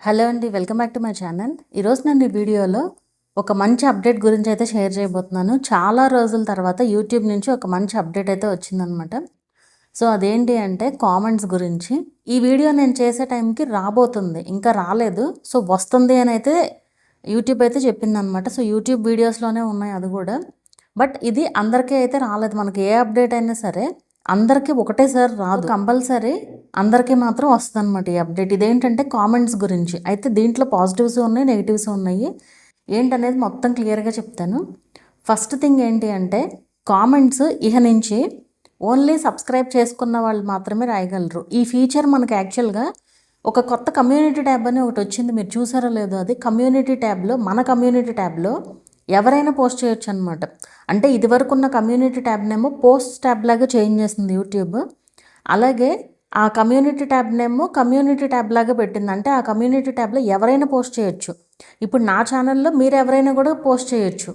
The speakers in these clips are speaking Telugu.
హలో అండి, welcome back to my channel. ఈరోజు నేను ఈ వీడియోలో ఒక మంచి అప్డేట్ గురించి అయితే షేర్ చేయబోతున్నాను. చాలా రోజుల తర్వాత యూట్యూబ్ నుంచి ఒక మంచి అప్డేట్ అయితే వచ్చిందనమాట. సో అదేంటి అంటే కామెంట్స్ గురించి. ఈ వీడియో నేను చేసే టైంకి రాబోతుంది, ఇంకా రాలేదు. సో వస్తుంది అని అయితే యూట్యూబ్ అయితే చెప్పిందనమాట. సో యూట్యూబ్ వీడియోస్లోనే ఉన్నాయి అది కూడా. బట్ ఇది అందరికీ అయితే రాలేదు. మనకి ఏ అప్డేట్ అయినా సరే అందరికీ ఒకటేసారి రాదు, కంపల్సరీ అందరికీ మాత్రం వస్తుంది అనమాట ఈ అప్డేట్. ఇదేంటంటే కామెంట్స్ గురించి. అయితే దీంట్లో పాజిటివ్స్ ఉన్నాయి, నెగిటివ్స్ ఉన్నాయి. ఏంటనేది మొత్తం క్లియర్గా చెప్తాను. ఫస్ట్ థింగ్ ఏంటి అంటే కామెంట్స్ ఇహ నుంచి ఓన్లీ సబ్స్క్రైబ్ చేసుకున్న వాళ్ళు మాత్రమే రాయగలరు. ఈ ఫీచర్ మనకి యాక్చువల్గా ఒక కొత్త కమ్యూనిటీ ట్యాబ్ అని ఒకటి వచ్చింది, మీరు చూసారో లేదో. అది కమ్యూనిటీ ట్యాబ్లో, మన కమ్యూనిటీ ట్యాబ్లో ఎవరైనా పోస్ట్ చేయొచ్చు అనమాట. అంటే ఇదివరకు ఉన్న కమ్యూనిటీ ట్యాబ్నేమో పోస్ట్ ట్యాబ్ లాగా చేంజ్ చేసింది యూట్యూబ్. అలాగే ఆ కమ్యూనిటీ ట్యాబ్నేమో కమ్యూనిటీ ట్యాబ్ లాగా పెట్టింది. అంటే ఆ కమ్యూనిటీ ట్యాబ్లో ఎవరైనా పోస్ట్ చేయొచ్చు. ఇప్పుడు నా ఛానల్లో మీరు ఎవరైనా కూడా పోస్ట్ చేయొచ్చు.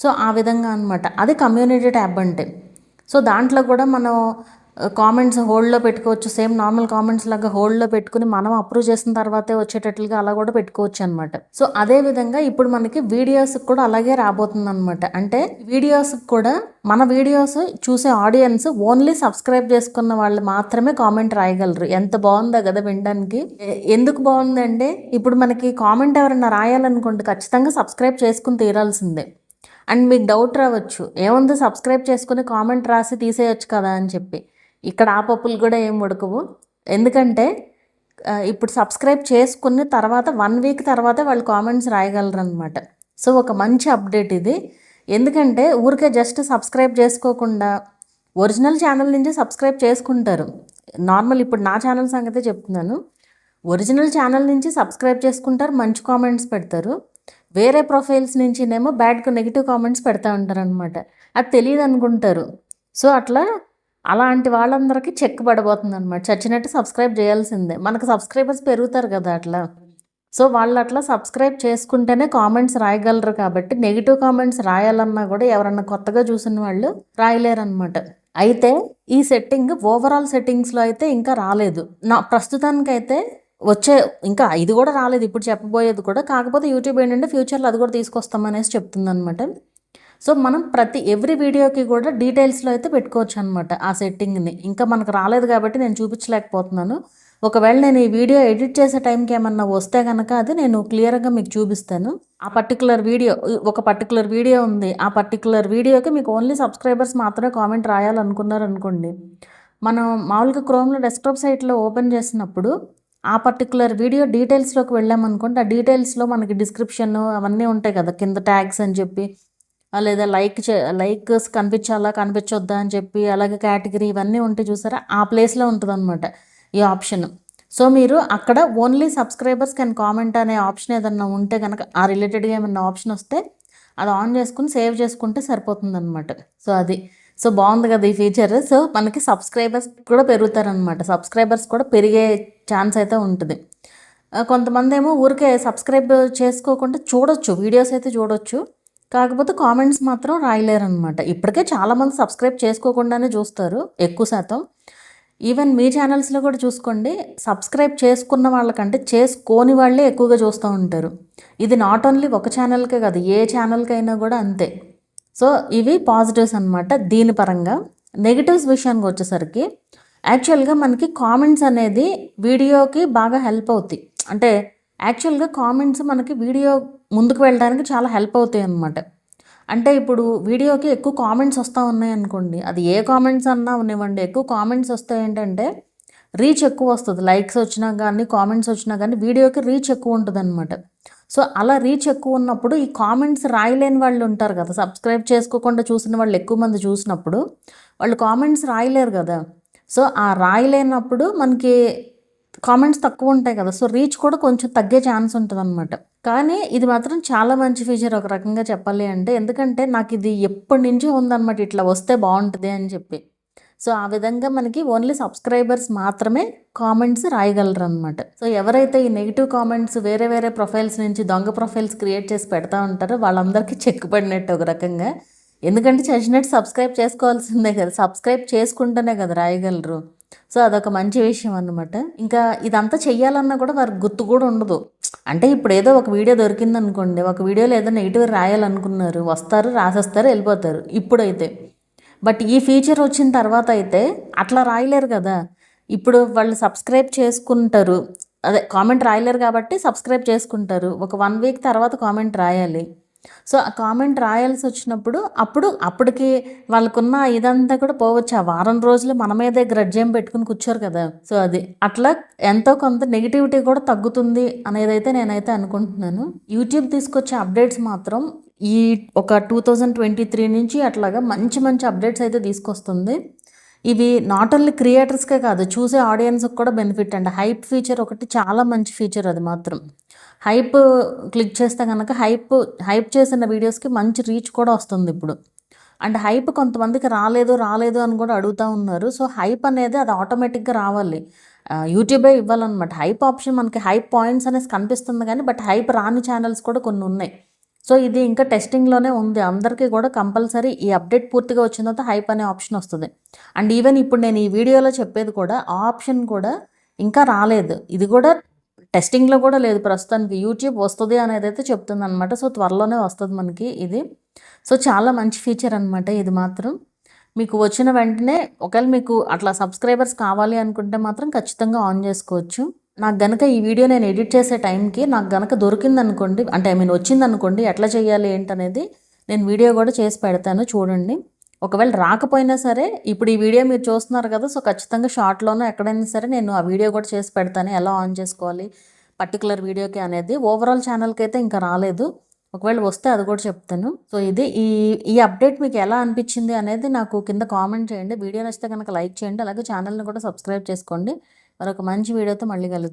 సో ఆ విధంగా అనమాట అది కమ్యూనిటీ ట్యాబ్ అంటే. సో దాంట్లో కూడా మనం కామెంట్స్ హోల్డ్లో పెట్టుకోవచ్చు. సేమ్ నార్మల్ కామెంట్స్ లాగా హోల్డ్లో పెట్టుకుని మనం అప్రూవ్ చేసిన తర్వాతే వచ్చేటట్లుగా అలా కూడా పెట్టుకోవచ్చు అనమాట. సో అదే విధంగా ఇప్పుడు మనకి వీడియోస్కి కూడా అలాగే రాబోతుంది అనమాట. అంటే వీడియోస్కి కూడా మన వీడియోస్ చూసే ఆడియన్స్ ఓన్లీ సబ్స్క్రైబ్ చేసుకున్న వాళ్ళు మాత్రమే కామెంట్ రాయగలరు. ఎంత బాగుందో కదా వినడానికి. ఎందుకు బాగుందంటే ఇప్పుడు మనకి కామెంట్ ఎవరైనా రాయాలనుకోండి ఖచ్చితంగా సబ్స్క్రైబ్ చేసుకుని తీరాల్సిందే. అండ్ మీకు డౌట్ రావచ్చు, ఏముంది సబ్స్క్రైబ్ చేసుకుని కామెంట్ రాసి తీసేయచ్చు కదా అని చెప్పి. ఇక్కడ ఆ పప్పులు కూడా ఏం ఉడకవు. ఎందుకంటే ఇప్పుడు సబ్స్క్రైబ్ చేసుకున్న తర్వాత 1 వీక్ తర్వాతే వాళ్ళు కామెంట్స్ రాయగలరు అనమాట. సో ఒక మంచి అప్డేట్ ఇది. ఎందుకంటే ఊరికే జస్ట్ సబ్స్క్రైబ్ చేసుకోకుండా ఒరిజినల్ ఛానల్ నుంచి సబ్స్క్రైబ్ చేసుకుంటారు. నార్మల్ ఇప్పుడు నా ఛానల్ సంగతే చెప్తున్నాను. ఒరిజినల్ ఛానల్ నుంచి సబ్స్క్రైబ్ చేసుకుంటారు, మంచి కామెంట్స్ పెడతారు. వేరే ప్రొఫైల్స్ నుంచినేమో నెగిటివ్ కామెంట్స్ పెడతా ఉంటారు అనమాట. అది తెలియదు అనుకుంటారు. సో అలాంటి వాళ్ళందరికీ చెక్ పడబోతుంది అనమాట. చచ్చినట్టు సబ్స్క్రైబ్ చేయాల్సిందే. మనకు సబ్స్క్రైబర్స్ పెరుగుతారు కదా అట్లా. సో వాళ్ళు అట్లా సబ్స్క్రైబ్ చేసుకుంటేనే కామెంట్స్ రాయగలరు. కాబట్టి నెగిటివ్ కామెంట్స్ రాయాలన్నా కూడా ఎవరన్నా కొత్తగా చూసిన వాళ్ళు రాయలేరు అనమాట. అయితే ఈ సెట్టింగ్ ఓవరాల్ సెట్టింగ్స్లో అయితే ఇంకా రాలేదు. నా ప్రస్తుతానికైతే ఇంకా ఇది కూడా రాలేదు ఇప్పుడు చెప్పబోయేది కూడా. కాకపోతే యూట్యూబ్ ఏంటంటే ఫ్యూచర్లో అది కూడా తీసుకొస్తామనేసి చెప్తుంది అనమాట. సో మనం ఎవ్రీ వీడియోకి కూడా డీటెయిల్స్లో అయితే పెట్టుకోవచ్చు అనమాట ఆ సెట్టింగ్ని. ఇంకా మనకు రాలేదు కాబట్టి నేను చూపించలేకపోతున్నాను. ఒకవేళ నేను ఈ వీడియో ఎడిట్ చేసే టైంకి ఏమన్నా వస్తే కనుక అది నేను క్లియర్గా మీకు చూపిస్తాను. ఆ పర్టికులర్ వీడియో ఉంది. ఆ పర్టికులర్ వీడియోకి మీకు ఓన్లీ సబ్స్క్రైబర్స్ మాత్రమే కామెంట్ రాయాలనుకున్నారనుకోండి, మనం మామూలుగా క్రోమ్లో డెస్క్టాప్ సైట్లో ఓపెన్ చేసినప్పుడు ఆ పర్టికులర్ వీడియో డీటెయిల్స్లోకి వెళ్ళామనుకోండి, ఆ డీటెయిల్స్లో మనకి డిస్క్రిప్షన్ అవన్నీ ఉంటాయి కదా, కింద ట్యాగ్స్ అని చెప్పి, లేదా లైక్స్ కనిపించాలా కనిపించొద్దా అని చెప్పి, అలాగే కేటగిరీ ఇవన్నీ ఉంటాయి చూసారా, ఆ ప్లేస్లో ఉంటుంది అనమాట ఈ ఆప్షన్. సో మీరు అక్కడ ఓన్లీ సబ్స్క్రైబర్స్ కెన్ కామెంట్ అనే ఆప్షన్ ఏదన్నా ఉంటే కనుక, ఆ రిలేటెడ్గా ఏమన్నా ఆప్షన్ వస్తే అది ఆన్ చేసుకుని సేవ్ చేసుకుంటే సరిపోతుంది అనమాట. సో బాగుంది కదా ఈ ఫీచర్. సో మనకి సబ్స్క్రైబర్స్ కూడా పెరుగుతారనమాట. సబ్స్క్రైబర్స్ కూడా పెరిగే ఛాన్స్ అయితే ఉంటుంది. కొంతమంది ఏమో ఊరికే సబ్స్క్రైబ్ చేసుకోకుండా చూడొచ్చు, వీడియోస్ అయితే చూడొచ్చు, కాకపోతే కామెంట్స్ మాత్రం రాయలేరు అనమాట. ఇప్పటికే చాలామంది సబ్స్క్రైబ్ చేసుకోకుండానే చూస్తారు ఎక్కువ శాతం. ఈవెన్ మీ ఛానల్స్లో కూడా చూసుకోండి, సబ్స్క్రైబ్ చేసుకున్న వాళ్ళకంటే చేసుకోని వాళ్ళే ఎక్కువగా చూస్తూ ఉంటారు. ఇది నాట్ ఓన్లీ ఒక ఛానల్కే కాదు, ఏ ఛానల్కైనా కూడా అంతే. సో ఇవి పాజిటివ్స్ అనమాట. దీని పరంగా నెగిటివ్స్ విషయానికి వచ్చేసరికి యాక్చువల్గా మనకి కామెంట్స్ అనేది వీడియోకి బాగా హెల్ప్ అవుతాయి. అంటే యాక్చువల్గా కామెంట్స్ మనకి వీడియో ముందుకు వెళ్ళడానికి చాలా హెల్ప్ అవుతాయి అన్నమాట. అంటే ఇప్పుడు వీడియోకి ఎక్కువ కామెంట్స్ వస్తూ ఉన్నాయి అనుకోండి, అది ఏ కామెంట్స్ అన్నా ఉన్నవ్వండి, ఎక్కువ కామెంట్స్ వస్తాయి ఏంటంటే రీచ్ ఎక్కువ వస్తుంది. లైక్స్ వచ్చినా కానీ కామెంట్స్ వచ్చినా కానీ వీడియోకి రీచ్ ఎక్కువ ఉంటుంది అనమాట. సో అలా రీచ్ ఎక్కువ ఉన్నప్పుడు ఈ కామెంట్స్ రాయలేని వాళ్ళు ఉంటారు కదా, సబ్స్క్రైబ్ చేసుకోకుండా చూసిన వాళ్ళు ఎక్కువ మంది చూసినప్పుడు వాళ్ళు కామెంట్స్ రాయలేరు కదా. సో ఆ రాయలేనప్పుడు మనకి కామెంట్స్ తక్కువ ఉంటాయి కదా, సో రీచ్ కూడా కొంచెం తగ్గే ఛాన్స్ ఉంటుంది అనమాట. కానీ ఇది మాత్రం చాలా మంచి ఫీచర్ ఒక రకంగా చెప్పాలి అంటే. ఎందుకంటే నాకు ఇది ఎప్పటి నుంచో ఉందన్నమాట, ఇట్లా వస్తే బాగుంటుంది అని చెప్పి. సో ఆ విధంగా మనకి ఓన్లీ సబ్స్క్రైబర్స్ మాత్రమే కామెంట్స్ రాయగలరు అనమాట. సో ఎవరైతే ఈ నెగిటివ్ కామెంట్స్ వేరే వేరే ప్రొఫైల్స్ నుంచి దొంగ ప్రొఫైల్స్ క్రియేట్ చేసి పెడతా ఉంటారో వాళ్ళందరికీ చెక్ పడినట్టు ఒక రకంగా. ఎందుకంటే చచ్చినట్టు సబ్స్క్రైబ్ చేసుకోవాల్సిందే కదా, సబ్స్క్రైబ్ చేసుకుంటేనే కదా రాయగలరు. సో అదొక మంచి విషయం అన్నమాట. ఇంకా ఇదంతా చెయ్యాలన్నా కూడా వారికి గుర్తు కూడా ఉండదు. అంటే ఇప్పుడు ఏదో ఒక వీడియో దొరికిందనుకోండి, ఒక వీడియోలో ఏదో నెగిటివ్ రాయాలనుకున్నారు, వస్తారు రాసేస్తారు వెళ్ళిపోతారు ఇప్పుడైతే. బట్ ఈ ఫీచర్ వచ్చిన తర్వాత అయితే అట్లా రాయలేరు కదా. ఇప్పుడు వాళ్ళు సబ్స్క్రైబ్ చేసుకుంటారు, అదే కామెంట్ రాయలేరు కాబట్టి సబ్స్క్రైబ్ చేసుకుంటారు. ఒక 1 వీక్ తర్వాత కామెంట్ రాయాలి. సో ఆ కామెంట్ రాయాల్సి వచ్చినప్పుడు అప్పటికి వాళ్ళకున్న ఇదంతా కూడా పోవచ్చు. ఆ వారం రోజులు మన మీదే గ్రడ్జ్ ఏం పెట్టుకుని కూర్చోరు కదా. సో అది అట్లా ఎంతో కొంత నెగిటివిటీ కూడా తగ్గుతుంది అనేదైతే నేనైతే అనుకుంటున్నాను. యూట్యూబ్ తీసుకొచ్చే అప్డేట్స్ మాత్రం ఈ ఒక 2023 నుంచి అట్లాగా మంచి మంచి అప్డేట్స్ అయితే తీసుకొస్తుంది. ఇవి నాట్ ఓన్లీ క్రియేటర్స్కే కాదు, చూసే ఆడియన్స్కి కూడా బెనిఫిట్ అండి. హైప్ ఫీచర్ ఒకటి చాలా మంచి ఫీచర్ అది మాత్రం. హైప్ క్లిక్ చేస్తే కనుక హైప్ చేసిన వీడియోస్కి మంచి రీచ్ కూడా వస్తుంది ఇప్పుడు. అండ్ హైప్ కొంతమందికి రాలేదు అని కూడా అడుగుతూ ఉన్నారు. సో హైప్ అనేది అది ఆటోమేటిక్గా రావాలి, యూట్యూబే ఇవ్వాలన్నమాట. హైప్ ఆప్షన్ మనకి హైప్ పాయింట్స్ అనేసి కనిపిస్తుంది కానీ బట్ హైప్ రాని ఛానల్స్ కూడా కొన్ని ఉన్నాయి. సో ఇది ఇంకా టెస్టింగ్లోనే ఉంది. అందరికీ కూడా కంపల్సరీ ఈ అప్డేట్ పూర్తిగా వచ్చిన తర్వాత హైప్ అనే ఆప్షన్ వస్తుంది. అండ్ ఈవెన్ ఇప్పుడు నేను ఈ వీడియోలో చెప్పేది కూడా ఆ ఆప్షన్ కూడా ఇంకా రాలేదు. ఇది కూడా టెస్టింగ్లో కూడా లేదు ప్రస్తుతానికి. యూట్యూబ్ వస్తుంది అనేది అయితే చెప్తుంది అనమాట. సో త్వరలోనే వస్తుంది మనకి ఇది. సో చాలా మంచి ఫీచర్ అనమాట ఇది మాత్రం. మీకు వచ్చిన వెంటనే ఒకవేళ మీకు అట్లా సబ్స్క్రైబర్స్ కావాలి అనుకుంటే మాత్రం ఖచ్చితంగా ఆన్ చేసుకోవచ్చు. నాకు గనక ఈ వీడియో నేను ఎడిట్ చేసే టైంకి నాకు గనక దొరికిందనుకోండి, అంటే ఐ మీన్ వచ్చిందనుకోండి, ఎట్లా చేయాలి ఏంటనేది నేను వీడియో కూడా చేసి పెడతాను చూడండి. ఒకవేళ రాకపోయినా సరే ఇప్పుడు ఈ వీడియో మీరు చూస్తున్నారు కదా, సో ఖచ్చితంగా షార్ట్లోనో ఎక్కడైనా సరే నేను ఆ వీడియో కూడా చేసి పెడతాను, ఎలా ఆన్ చేసుకోవాలి పర్టికులర్ వీడియోకి అనేది. ఓవరాల్ ఛానల్కి అయితే ఇంకా రాలేదు, ఒకవేళ వస్తే అది కూడా చెప్తాను. సో ఇది ఈ అప్డేట్ మీకు ఎలా అనిపించింది అనేది నాకు కింద కామెంట్ చేయండి. వీడియో నచ్చితే కనుక లైక్ చేయండి, అలాగే ఛానల్ని కూడా సబ్స్క్రైబ్ చేసుకోండి. మరొక మంచి వీడియోతో మళ్ళీ కలుద్దాం.